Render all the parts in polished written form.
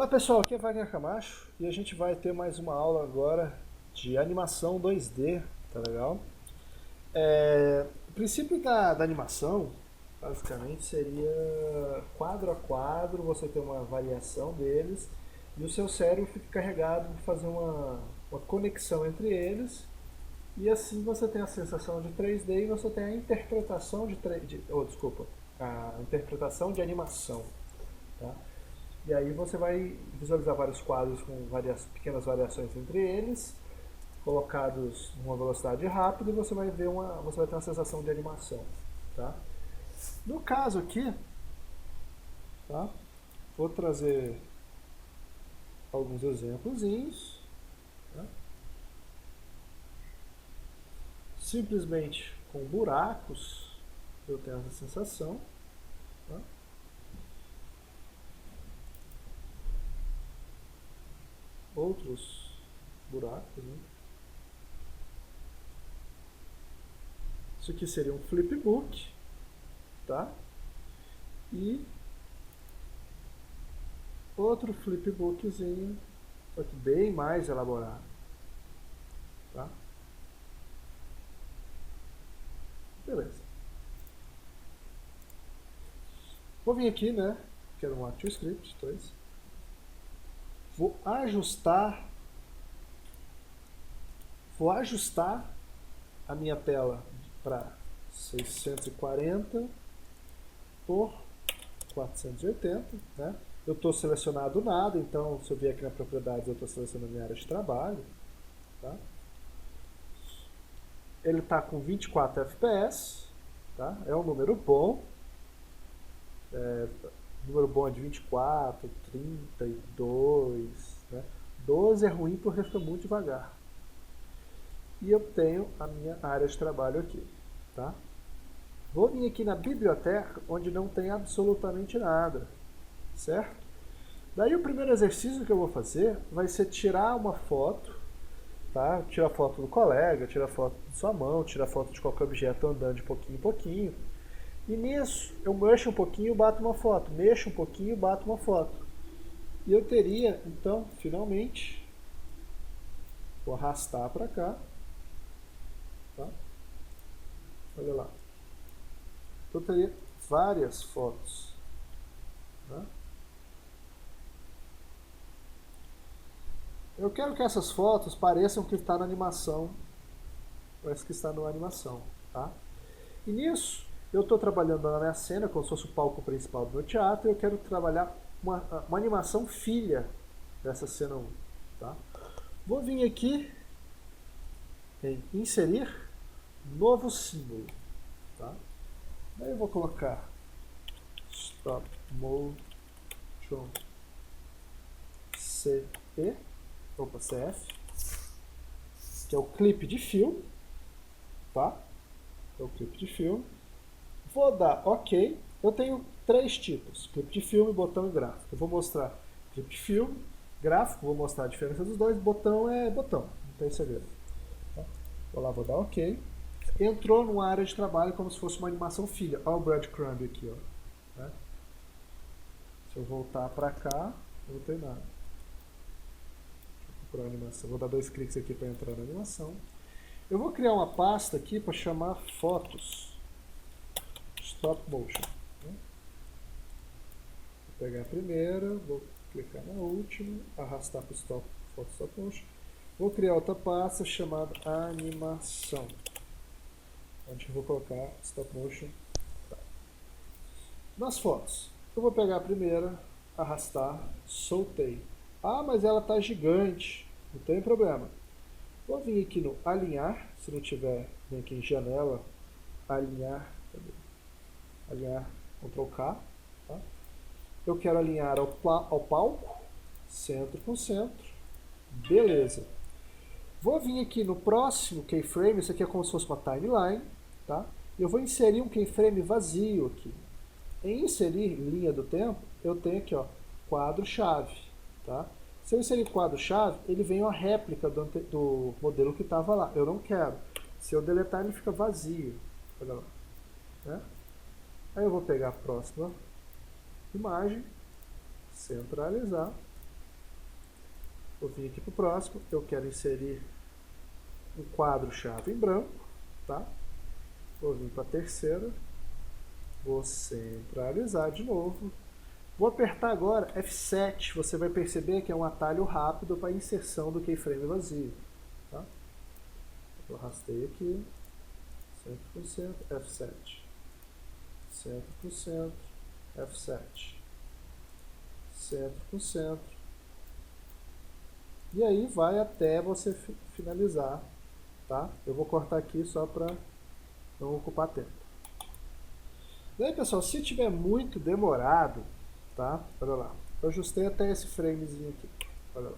Olá pessoal, aqui é Wagner Camacho e a gente vai ter mais uma aula agora de animação 2D, tá legal? O princípio da animação, basicamente, seria quadro a quadro, você ter uma variação deles e o seu cérebro fica carregado de fazer uma conexão entre eles e assim você tem a sensação de 3D e você tem a interpretação a interpretação de animação, tá? E aí você vai visualizar vários quadros com pequenas variações entre eles, colocados numa velocidade rápida, e você vai ter uma sensação de animação, tá? No caso aqui, tá? Vou trazer alguns exemplozinhos, tá? Simplesmente com buracos eu tenho essa sensação, tá? Outros buracos, né? Isso aqui seria um flipbook, tá? E outro flipbookzinho, só que bem mais elaborado, tá? Beleza. Vou vir aqui, né? Quero um ActionScript 2. Vou ajustar a minha tela para 640 por 480, né? Eu estou selecionado nada, então se eu vier aqui na propriedades eu estou selecionando a minha área de trabalho, tá? Ele está com 24 FPS, tá? É um número bom. O número bom é de 24, 32, né? 12 é ruim porque fica muito devagar. E eu tenho a minha área de trabalho aqui, tá? Vou vir aqui na biblioteca, onde não tem absolutamente nada, certo? Daí o primeiro exercício que eu vou fazer vai ser tirar uma foto, tá? Tira foto do colega, tira foto de sua mão, tira foto de qualquer objeto andando de pouquinho em pouquinho. E nisso, eu mexo um pouquinho e bato uma foto, mexo um pouquinho e bato uma foto. E eu teria, então, finalmente, vou arrastar para cá, tá? Olha lá. Então eu teria várias fotos, tá? Eu quero que essas fotos pareçam que está na animação, parece que está na animação, tá? E nisso, eu estou trabalhando na minha cena, como se fosse o palco principal do meu teatro, e eu quero trabalhar uma animação filha dessa cena 1, tá? Vou vir aqui em inserir novo símbolo, tá? Daí eu vou colocar stop motion CF, que é o clipe de filme, tá? É o clipe de filme. Vou dar OK. Eu tenho três tipos: clipe de filme, botão e gráfico. Eu vou mostrar clipe de filme, gráfico, vou mostrar a diferença dos dois. Botão é botão, não tem segredo. Tá? Vou lá, vou dar OK. Entrou numa área de trabalho como se fosse uma animação filha. Olha o breadcrumb aqui, ó. Né? Se eu voltar para cá, não tem nada. Deixa eu procurar a animação. Vou dar 2 cliques aqui para entrar na animação. Eu vou criar uma pasta aqui para chamar fotos stop motion. Né? Vou pegar a primeira, vou clicar na última, arrastar para o stop motion. Vou criar outra pasta chamada animação, onde eu vou colocar stop motion. Tá. Nas fotos, eu vou pegar a primeira, arrastar, soltei. Ah, mas ela está gigante. Não tem problema. Vou vir aqui no alinhar, se não tiver, vem aqui em janela, alinhar, alinhar, Ctrl K. Tá? Eu quero alinhar ao palco, centro com centro, beleza. Vou vir aqui no próximo keyframe, isso aqui é como se fosse uma timeline, tá? Eu vou inserir um keyframe vazio aqui. Em inserir linha do tempo, eu tenho aqui, ó, quadro-chave, tá? Se eu inserir quadro-chave, ele vem uma réplica do modelo que estava lá. Eu não quero. Se eu deletar, ele fica vazio. Olha lá. Né? Aí eu vou pegar a próxima imagem, centralizar, Vou vir aqui para o próximo, eu quero inserir um quadro-chave em branco, tá? Vou vir para a terceira, vou centralizar de novo. Vou apertar agora F7, você vai perceber que é um atalho rápido para a inserção do keyframe vazio. Tá? Eu arrastei aqui, 100%, F7, 100%, F7, centro com centro. E aí vai até você finalizar, tá? Eu vou cortar aqui só para não ocupar tempo. Daí, pessoal, se tiver muito demorado, tá? Olha lá, eu ajustei até esse framezinho aqui. Olha lá.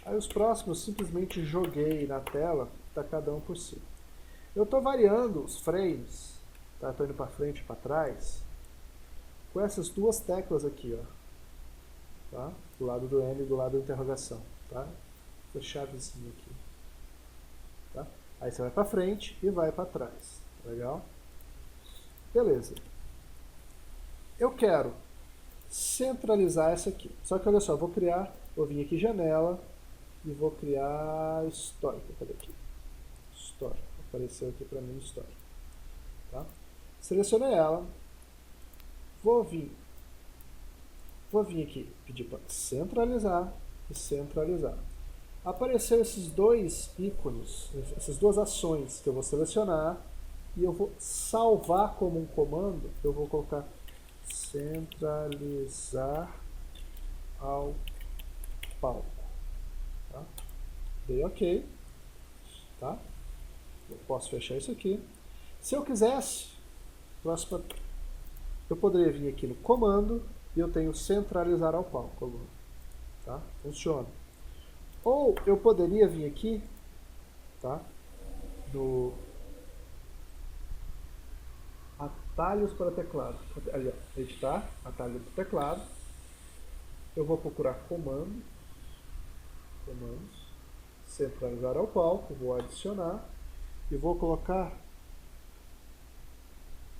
Aí os próximos simplesmente joguei na tela, tá cada um por si. Eu estou variando os frames, tá? Estou indo para frente e para trás, com essas duas teclas aqui, ó. Tá? Do lado do M e do lado da interrogação, tá? Essa chavezinha aqui, tá? Aí você vai para frente e vai para trás, legal? Beleza. Eu quero centralizar essa aqui. Só que olha só, vou vir aqui janela e vou criar histórico. Cadê aqui? Histórico. Apareceu aqui para mim histórico, tá? Selecionei ela. Vou vir aqui, pedir para centralizar e centralizar. Apareceu esses dois ícones, essas duas ações que eu vou selecionar e eu vou salvar como um comando. Eu vou colocar centralizar ao palco. Tá? Dei OK. Tá? Eu posso fechar isso aqui. Se eu quisesse, eu poderia vir aqui no comando e eu tenho centralizar ao palco. Tá? Funciona. Ou eu poderia vir aqui, tá? No atalhos para teclado. Ali, ó, editar, atalho para teclado. Eu vou procurar comandos, centralizar ao palco, vou adicionar e vou colocar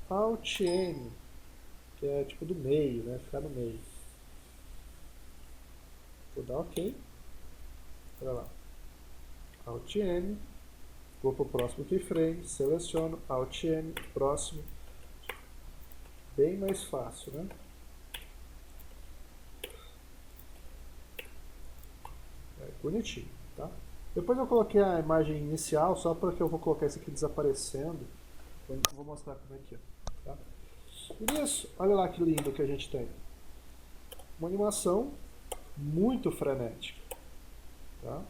Alt N, que é tipo do meio, né? Ficar no meio. Vou dar OK. Olha lá. Alt N. Vou para o próximo keyframe, seleciono, Alt N, próximo. Bem mais fácil, né? Bonitinho, tá? Depois eu coloquei a imagem inicial, só porque eu vou colocar isso aqui desaparecendo. Eu vou mostrar como é que é. Tá? E nisso, olha lá que lindo que a gente tem. Uma animação muito frenética. Tá?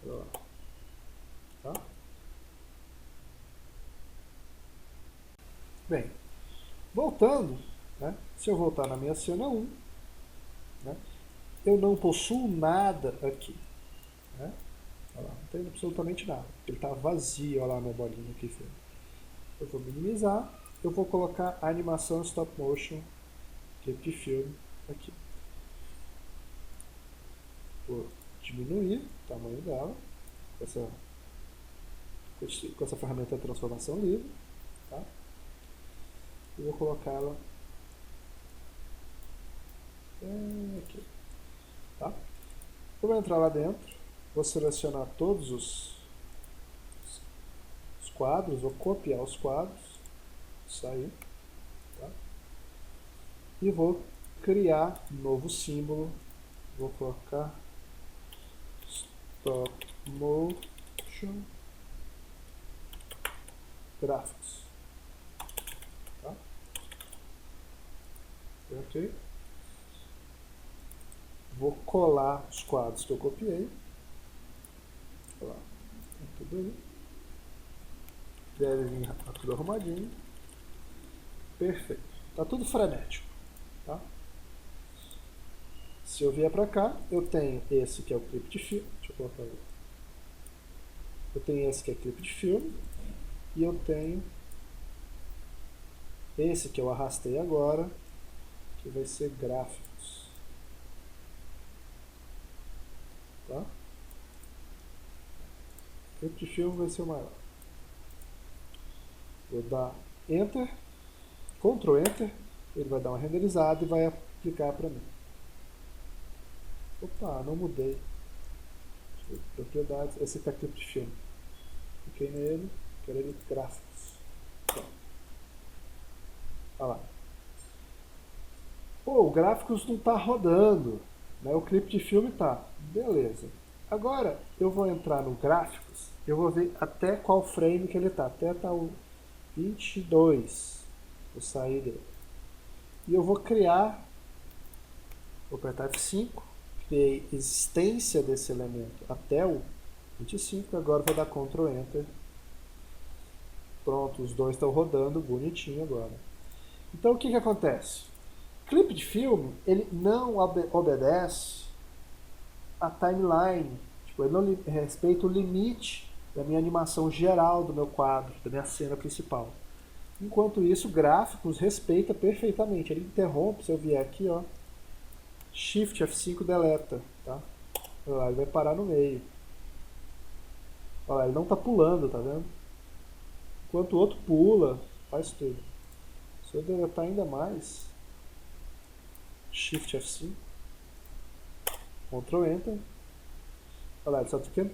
Olha lá. Tá? Bem, voltando, né? Se eu voltar na minha cena 1, né? Eu não possuo nada aqui. Né? Olha lá, não tem absolutamente nada. Ele está vazio, olha lá a minha bolinha aqui. Eu vou minimizar, eu vou colocar a animação stop motion, clip de filme, aqui. Vou diminuir o tamanho dela, com essa ferramenta de transformação livre. Tá? E vou colocá-la aqui. Tá? Eu vou entrar lá dentro, vou selecionar todos os quadros, vou copiar os quadros, sair, tá? E vou criar um novo símbolo, vou colocar stop motion graphics, tá? Ok. Vou colar os quadros que eu copiei. Olha lá, tá tudo aí. Deve vir tudo arrumadinho. Perfeito. Tá tudo frenético. Tá? Se eu vier para cá, eu tenho esse que é o clipe de filme. Deixa eu colocar aí. Eu tenho esse que é clipe de filme. E eu tenho esse que eu arrastei agora, que vai ser gráficos. Tá? O clipe de filme vai ser o maior. Vou dar Enter, Ctrl Enter, ele vai dar uma renderizada e vai aplicar para mim. Opa, não mudei. Propriedades, esse aqui é clipe de filme. Cliquei nele, quero ele gráficos. Pronto. Olha lá. Pô, o gráficos não está rodando, né? O clipe de filme tá. Beleza. Agora eu vou entrar no gráficos, eu vou ver até qual frame que ele tá. Até tá o 22. Vou sair dele. E eu vou criar, vou apertar F5, criei existência desse elemento até o 25, agora vou dar Ctrl Enter. Pronto, os dois estão rodando bonitinho agora. Então o que que acontece? Clipe de filme, ele não obedece a timeline, tipo, ele não respeita o limite da minha animação geral do meu quadro, da minha cena principal. Enquanto isso, gráficos respeita perfeitamente. Ele interrompe, se eu vier aqui, ó, Shift F5 deleta, tá? Olha lá, ele vai parar no meio. Olha lá, ele não está pulando, tá vendo? Enquanto o outro pula, faz tudo. Se eu deletar ainda mais, Shift F5, Ctrl Enter, olha lá, ele só fica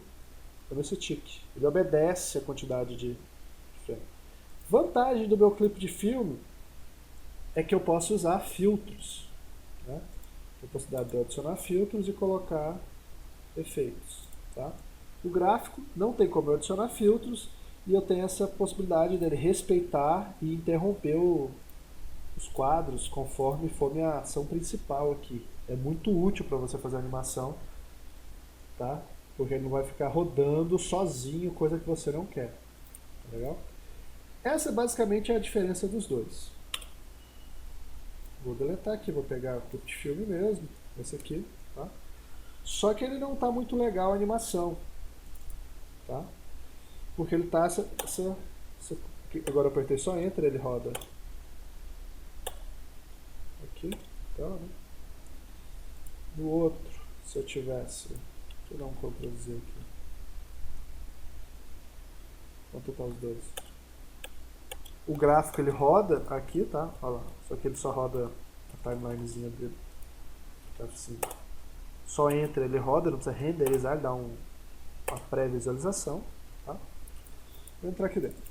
dando esse tique. Ele obedece a quantidade de frame. Vantagem do meu clipe de filme é que eu posso usar filtros, né? A possibilidade de adicionar filtros e colocar efeitos, tá? O gráfico não tem como eu adicionar filtros e eu tenho essa possibilidade dele respeitar e interromper os quadros conforme for minha ação principal aqui. É muito útil para você fazer animação, tá? Porque ele não vai ficar rodando sozinho, coisa que você não quer. Tá legal? Essa basicamente é a diferença dos dois. Vou deletar aqui, vou pegar o clipe de filme mesmo, esse aqui, tá? Só que ele não está muito legal a animação, tá? Porque ele está agora eu apertei só Enter, ele roda aqui, então, né? No outro, se eu tivesse, deixa eu dar um Ctrl Z aqui. Vamos tentar os dois. O gráfico ele roda aqui, tá? Olha lá, só que ele só roda a timelinezinha dele. Tá assim. Só entra, ele roda, não precisa renderizar, ele dá uma pré-visualização, tá? Vou entrar aqui dentro.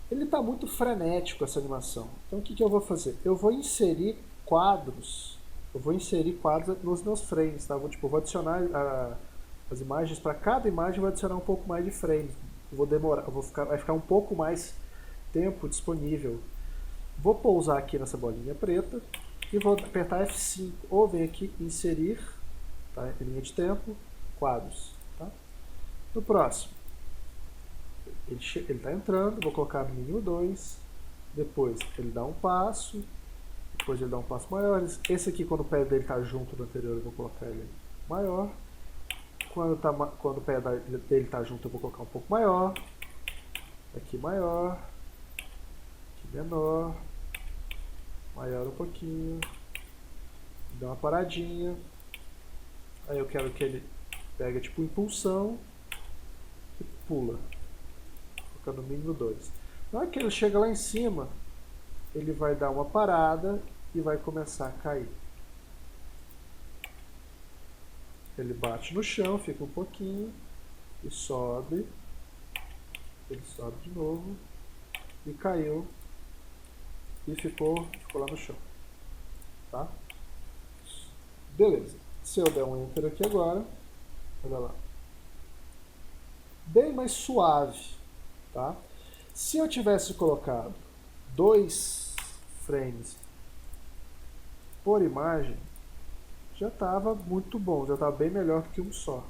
Ele está muito frenético essa animação. Então o que eu vou fazer? Eu vou inserir quadros. Eu vou inserir quadros nos meus frames, tá? Vou adicionar as imagens para cada imagem, vou adicionar um pouco mais de frames. Vai ficar um pouco mais tempo disponível. Vou pousar aqui nessa bolinha preta e vou apertar F5 ou vem aqui inserir, tá? Em linha de tempo, quadros, tá? No próximo, ele está entrando, vou colocar no mínimo 2, depois ele dá um passo, depois ele dá um passo maior. Esse aqui, quando o pé dele está junto do anterior, eu vou colocar ele maior. Quando o pé dele está junto, eu vou colocar um pouco maior. Aqui maior, aqui menor, maior um pouquinho, dá uma paradinha. Aí eu quero que ele pegue tipo impulsão e pula. No mínimo 2. Na hora que ele chega lá em cima, ele vai dar uma parada e vai começar a cair. Ele bate no chão, fica um pouquinho e sobe. Ele sobe de novo e caiu e ficou lá no chão. Tá? Beleza. Se eu der um Enter aqui agora, olha lá. Bem mais suave. Tá? Se eu tivesse colocado 2 frames por imagem, já estava muito bom, já estava bem melhor do que um só.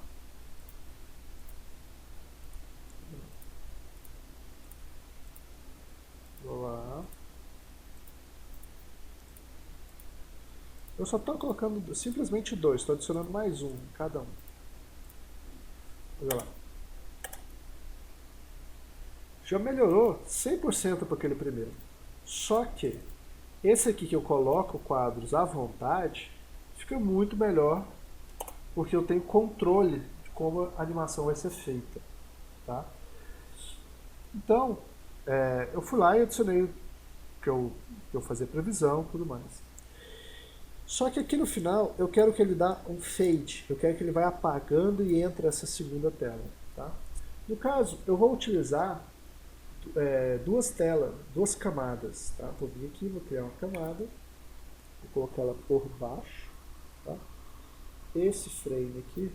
Vou lá. Eu só estou colocando simplesmente 2, estou adicionando mais um em cada um. Olha lá. Já melhorou 100% para aquele primeiro. Só que esse aqui que eu coloco quadros à vontade fica muito melhor porque eu tenho controle de como a animação vai ser feita. Tá? Então, eu fui lá e adicionei que eu fazia previsão e tudo mais. Só que aqui no final eu quero que ele dá um fade, eu quero que ele vai apagando e entre essa segunda tela. Tá? No caso, eu vou utilizar duas telas, duas camadas. Tá? Vou vir aqui, vou criar uma camada, vou colocar ela por baixo. Tá? Esse frame aqui,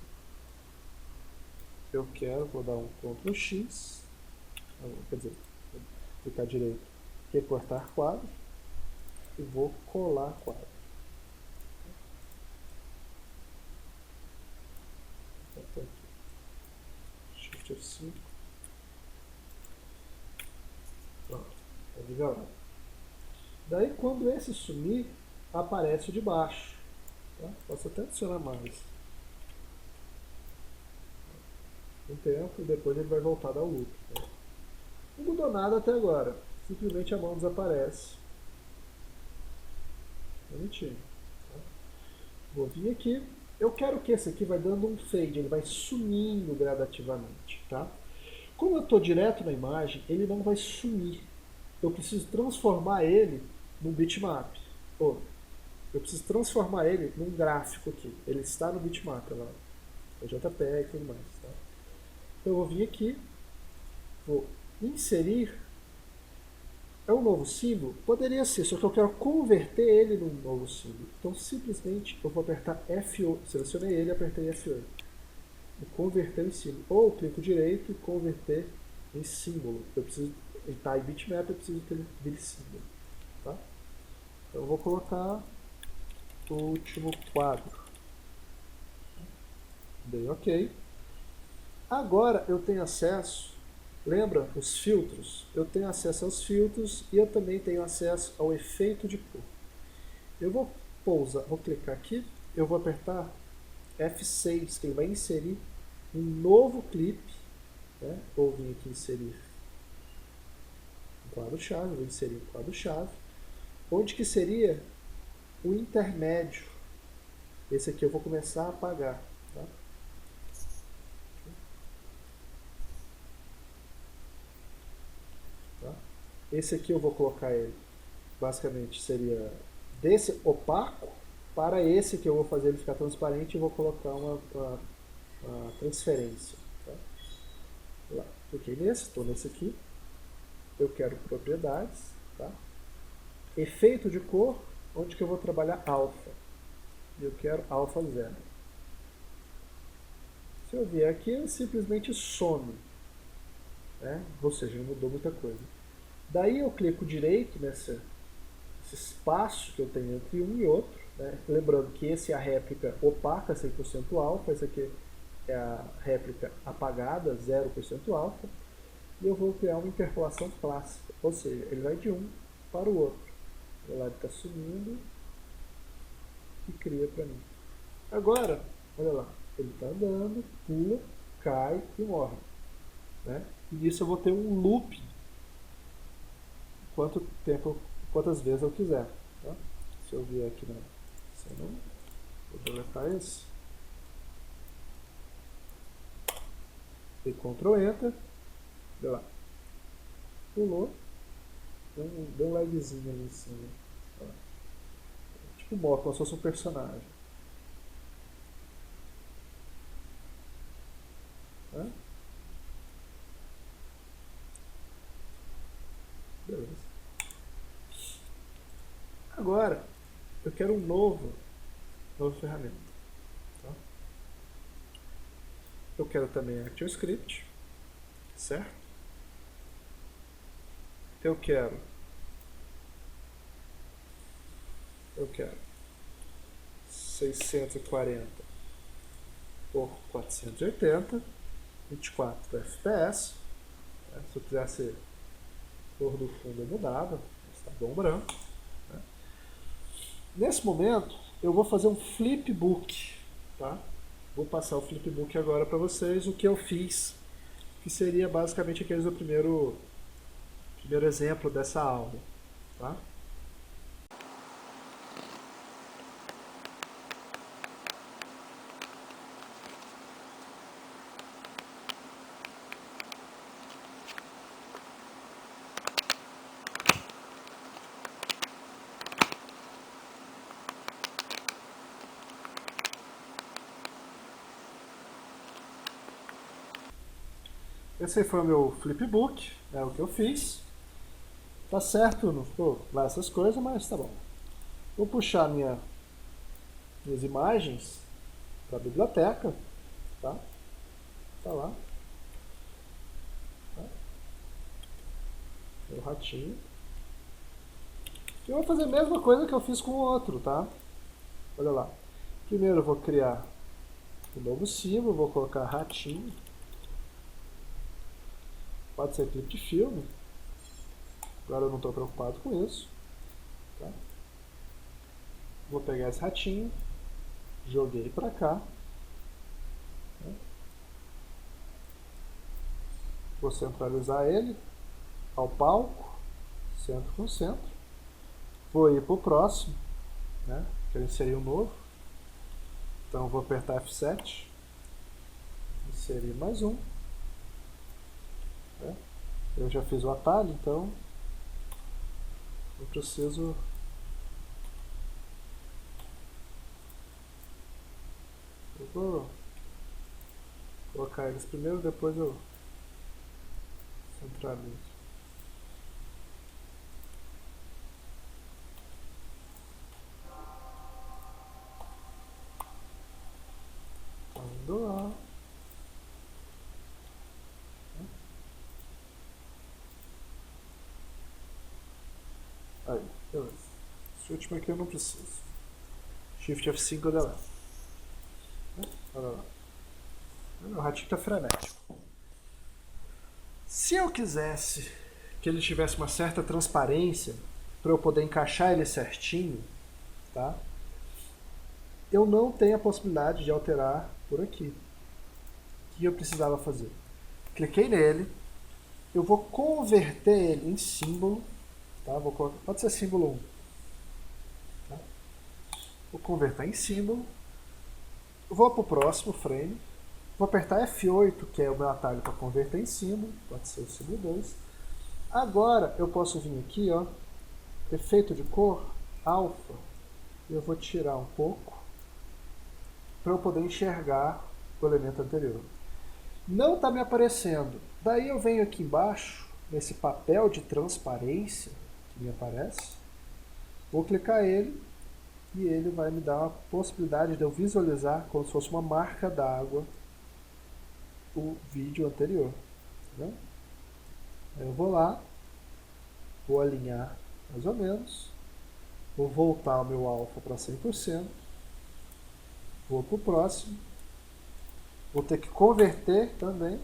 eu quero, vou dar um Ctrl X, quer dizer, clicar direito, recortar quadro, e vou colar quadro. Então, Shift F5. Pronto, tá nivelado. Daí quando esse sumir, aparece o de baixo. Tá? Posso até adicionar mais. Um tempo e depois ele vai voltar a dar o loop. Tá? Não mudou nada até agora. Simplesmente a mão desaparece. Bonitinho. Tá? Vou vir aqui. Eu quero que esse aqui vai dando um fade, ele vai sumindo gradativamente. Tá? Como eu estou direto na imagem, ele não vai sumir. Eu preciso transformar ele num bitmap. Oh, eu preciso transformar ele num gráfico aqui. Ele está no bitmap, lá, o JPEG e tudo mais. Tá? Então eu vou vir aqui, vou inserir. É um novo símbolo? Poderia ser, só que eu quero converter ele num novo símbolo. Então simplesmente eu vou apertar F8, selecionei ele e apertei F8. E converter em símbolo. Ou clico direito e converter em símbolo. Eu preciso, ele está em bitmap, eu preciso que ele vire símbolo. Tá? Então eu vou colocar o último quadro. Dei OK. Agora eu tenho acesso, lembra os filtros? Eu tenho acesso aos filtros e eu também tenho acesso ao efeito de cor. Eu vou vou clicar aqui, eu vou apertar F6, que ele vai inserir um novo clipe. Né? Vou vir aqui inserir um quadro-chave, vou inserir um quadro-chave, onde que seria o intermédio. Esse aqui eu vou começar a apagar. Tá? Tá? Esse aqui eu vou colocar ele, basicamente seria desse opaco para esse que eu vou fazer ele ficar transparente e vou colocar uma transferência. Tá? Lá, cliquei nesse, estou nesse aqui. Eu quero propriedades. Tá? Efeito de cor, onde que eu vou trabalhar alfa. E eu quero alfa 0. Se eu vier aqui, ele simplesmente some. Né? Ou seja, não mudou muita coisa. Daí eu clico direito nesse espaço que eu tenho entre um e outro. Né? Lembrando que esse é a réplica opaca 100% alfa, esse aqui é a réplica apagada 0% alfa. E eu vou criar uma interpolação clássica, ou seja, ele vai de um para o outro. Olha lá, ele está subindo e cria para mim. Agora, olha lá, ele está andando, pula, cai e morre. Né? E nisso eu vou ter um loop quantas vezes eu quiser. Tá? Se eu vier aqui na cena, vou deletar esse. Dei Ctrl Enter. Olha lá. Pulou. Deu um lagzinho ali em cima. Tá? Tipo moto, como se fosse um personagem. Tá? Beleza. Agora, eu quero nova ferramenta. Tá? Eu quero também ActionScript, certo? Eu quero 640 por 480, 24 FPS. Né? Se eu quisesse cor do fundo eu mudava, está bom branco. Né? Nesse momento eu vou fazer um flipbook. Tá? Vou passar o flipbook agora para vocês, o que eu fiz, que seria basicamente aqueles do primeiro exemplo dessa aula. Tá? Esse aí foi o meu flipbook, é o que eu fiz. Tá certo, não ficou lá essas coisas, mas tá bom. Vou puxar minhas imagens para a biblioteca, tá? Tá lá. Tá? Meu ratinho. E eu vou fazer a mesma coisa que eu fiz com o outro, tá? Olha lá. Primeiro eu vou criar um novo símbolo, vou colocar ratinho. Pode ser clipe de filme. Agora eu não estou preocupado com isso. Tá? Vou pegar esse ratinho, joguei para cá. Tá? Vou centralizar ele ao palco, centro com centro. Vou ir para o próximo, né? Quero inserir um novo. Então vou apertar F7, inserir mais um. Né? Eu já fiz o atalho, então eu preciso vou colocar eles primeiro, depois eu centralizo. Indo lá. Aí, beleza. Esse último aqui eu não preciso. Shift F5 eu deleto. Olha lá. O ratinho tá frenético. Se eu quisesse que ele tivesse uma certa transparência para eu poder encaixar ele certinho, tá? Eu não tenho a possibilidade de alterar por aqui. O que eu precisava fazer? Cliquei nele, eu vou converter ele em símbolo, tá? Vou colocar, pode ser símbolo 1. Tá? Vou converter em símbolo, vou para o próximo frame, vou apertar F8, que é o meu atalho para converter em símbolo, pode ser o símbolo 2. Agora eu posso vir aqui, ó, efeito de cor, alfa, e eu vou tirar um pouco para eu poder enxergar o elemento anterior. Não está me aparecendo. Daí eu venho aqui embaixo, nesse papel de transparência que me aparece, vou clicar ele e ele vai me dar a possibilidade de eu visualizar como se fosse uma marca d'água o vídeo anterior. Tá vendo? Eu vou lá, vou alinhar mais ou menos, vou voltar o meu alfa para 100%, vou para o próximo, vou ter que converter também,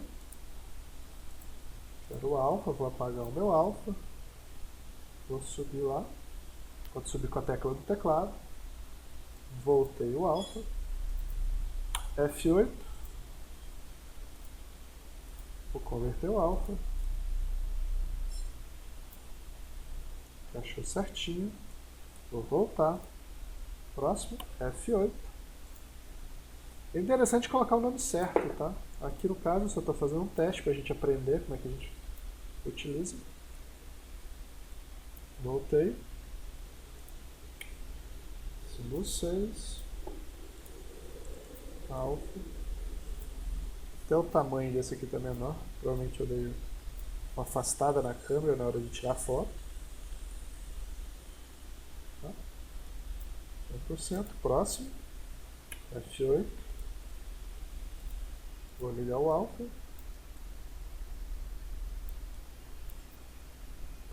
quero o alfa, vou apagar o meu alfa, vou subir lá, pode subir com a tecla do teclado, voltei o alfa, F8, vou converter o alfa, encaixou certinho, vou voltar, próximo, F8. É interessante colocar o nome certo, tá? Aqui no caso eu só estou fazendo um teste para a gente aprender como é que a gente utiliza. Voltei. Símbolo 6. Alfa. Até o tamanho desse aqui está menor. Provavelmente eu dei uma afastada na câmera na hora de tirar foto. Tá? 100%. Próximo. F8. Vou ligar o alfa.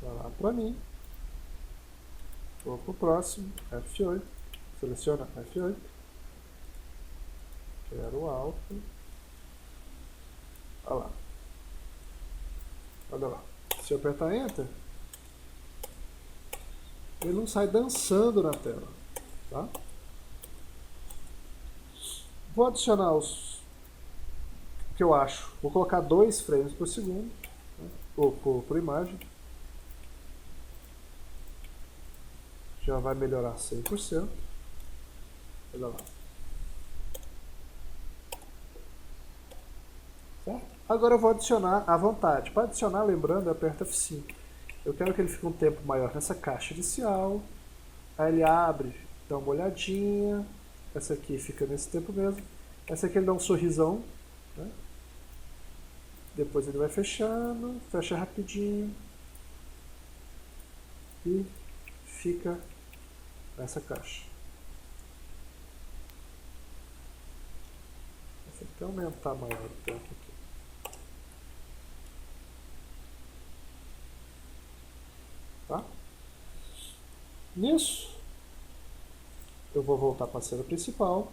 Tá lá para mim. Vou para o próximo. F8. Seleciona F8. Quero o alfa. Olha lá. Olha lá. Se eu apertar Enter, ele não sai dançando na tela. Tá? Vou adicionar os que eu acho. Vou colocar 2 frames por segundo, né? Ou por imagem. Já vai melhorar 100%. Olha lá. Certo? Agora eu vou adicionar à vontade. Para adicionar, lembrando, eu aperto F5. Eu quero que ele fique um tempo maior nessa caixa inicial. Aí ele abre, dá uma olhadinha. Essa aqui fica nesse tempo mesmo. Essa aqui ele dá um sorrisão, né? Depois ele vai fechando, fecha rapidinho e fica nessa caixa. Vou até aumentar maior o tempo aqui. Tá? Nisso, eu vou voltar para a cena principal.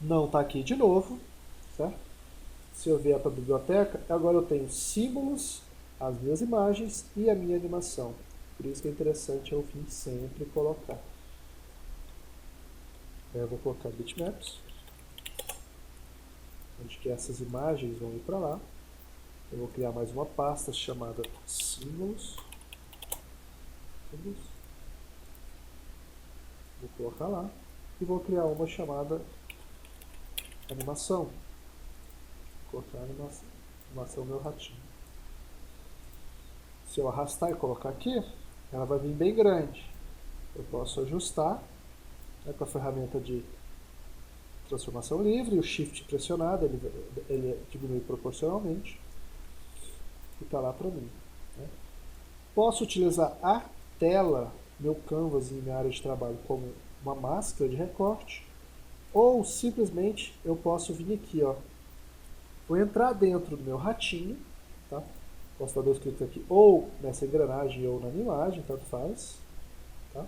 Não está aqui de novo, certo? Se eu vier para a biblioteca, agora eu tenho símbolos, as minhas imagens e a minha animação. Por isso que é interessante eu vir sempre colocar. Eu vou colocar bitmaps, onde que essas imagens vão ir para lá. Eu vou criar mais uma pasta chamada símbolos. Vou colocar lá e vou criar uma chamada animação. Vou colocar animação meu ratinho. Se eu arrastar e colocar aqui, ela vai vir bem grande. Eu posso ajustar, né, com a ferramenta de transformação livre, o Shift pressionado, ele diminui proporcionalmente e está lá para mim. Né? Posso utilizar a tela, meu canvas em minha área de trabalho, como uma máscara de recorte, ou simplesmente eu posso vir aqui, ó, vou entrar dentro do meu ratinho, tá? Posso dar 2 cliques aqui, ou nessa engrenagem ou na imagem, tanto faz. Tá?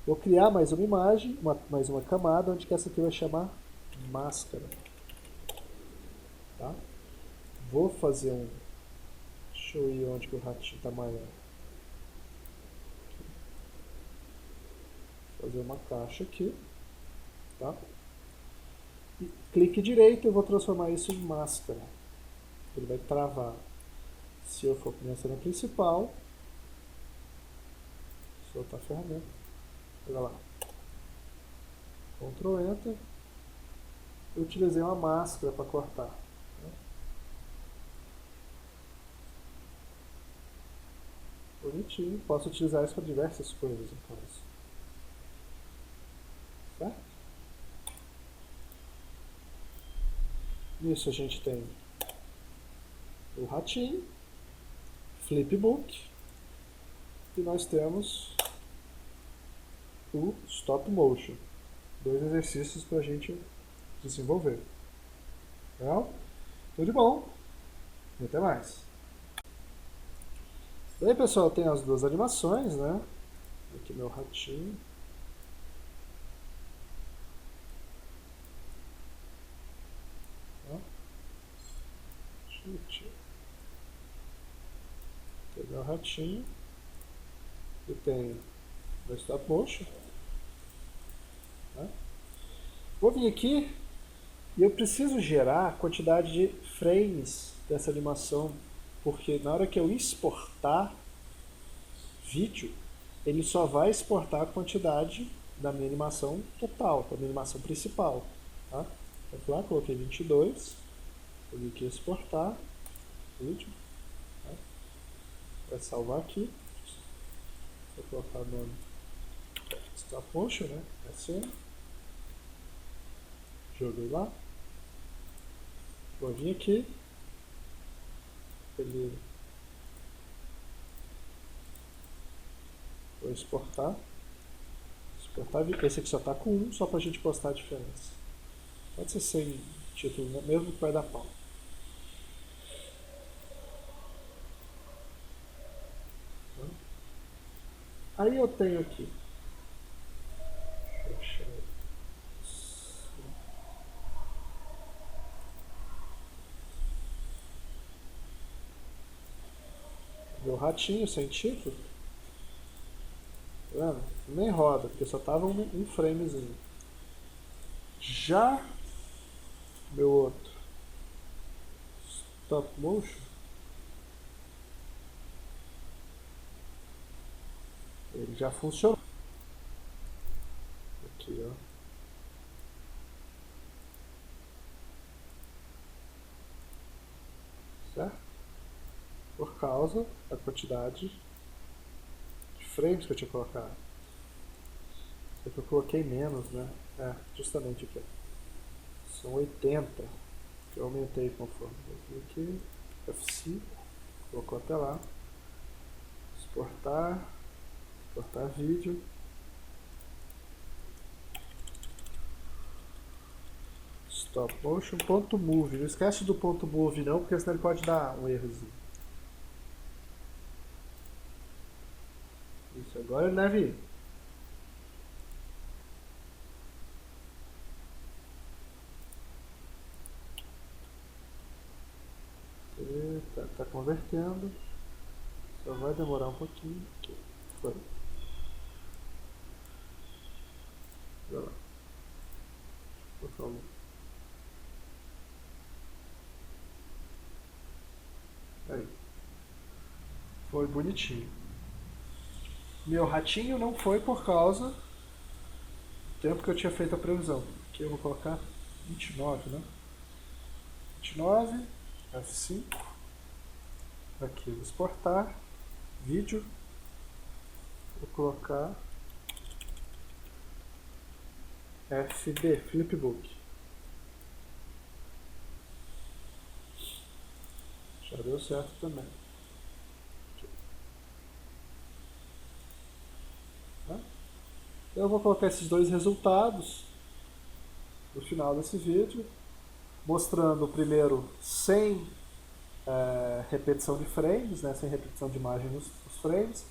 Vou criar mais uma imagem, mais uma camada, onde que essa aqui vai chamar máscara. Tá? Vou fazer um... Deixa eu ir onde que o ratinho está maior. Vou fazer uma caixa aqui. Tá? E clique direito, eu vou transformar isso em máscara. Ele vai travar. Se eu for para minha cena principal, soltar a ferramenta, olha lá, Ctrl Enter, eu utilizei uma máscara para cortar. Né? Bonitinho, posso utilizar isso para diversas coisas, então. Certo? Nisso a gente tem o ratinho, flipbook, e nós temos o stop motion. 2 exercícios para a gente desenvolver. Legal? Tudo de bom. E até mais. E aí, pessoal, tem as 2 animações, né? Aqui meu ratinho. Chute. Tem meu ratinho. E tem meu stop motion. Né? Vou vir aqui e eu preciso gerar a quantidade de frames dessa animação, porque na hora que eu exportar vídeo, ele só vai exportar a quantidade da minha animação total, da minha animação principal. Tá? Eu fui lá, coloquei 22, eu vim aqui exportar vídeo, tá? Vai salvar aqui, vou colocar o nome stop motion, né? Assim. Joguei lá. Vou vir aqui. Beleza. Vou exportar. Esse aqui só está com 1, só para a gente postar a diferença. Pode ser sem título, né? Mesmo que vai dar pau. Aí eu tenho aqui. Meu ratinho sem título. Tá vendo? Nem roda, porque só tava um framezinho. Já meu outro stop motion, ele já funcionou. Aqui, ó. Certo? Por causa da quantidade de frames que eu tinha colocado. É que eu coloquei menos, né? É, justamente aqui. São 80 que eu aumentei conforme. Vou aqui. F5, colocou até lá. Exportar vídeo. Stop motion, ponto move. Não esquece do ponto move não, porque senão ele pode dar um errozinho. Isso, agora ele deve ir. Tá convertendo. Só vai demorar um pouquinho. Foi. Olha lá. Por favor. Aí. Foi bonitinho. Meu ratinho não foi por causa do tempo que eu tinha feito a previsão. Aqui eu vou colocar 29, né? 29, F5. Aqui eu vou exportar vídeo. Vou colocar FB, Flipbook. Já deu certo também. Eu vou colocar esses dois resultados no final desse vídeo, mostrando o primeiro sem repetição de frames, né, sem repetição de imagem nos frames,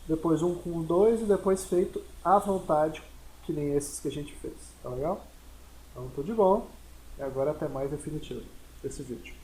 depois um com dois e depois feito à vontade, que nem esses que a gente fez. Tá legal? Então tudo de bom e agora até mais definitivo desse vídeo.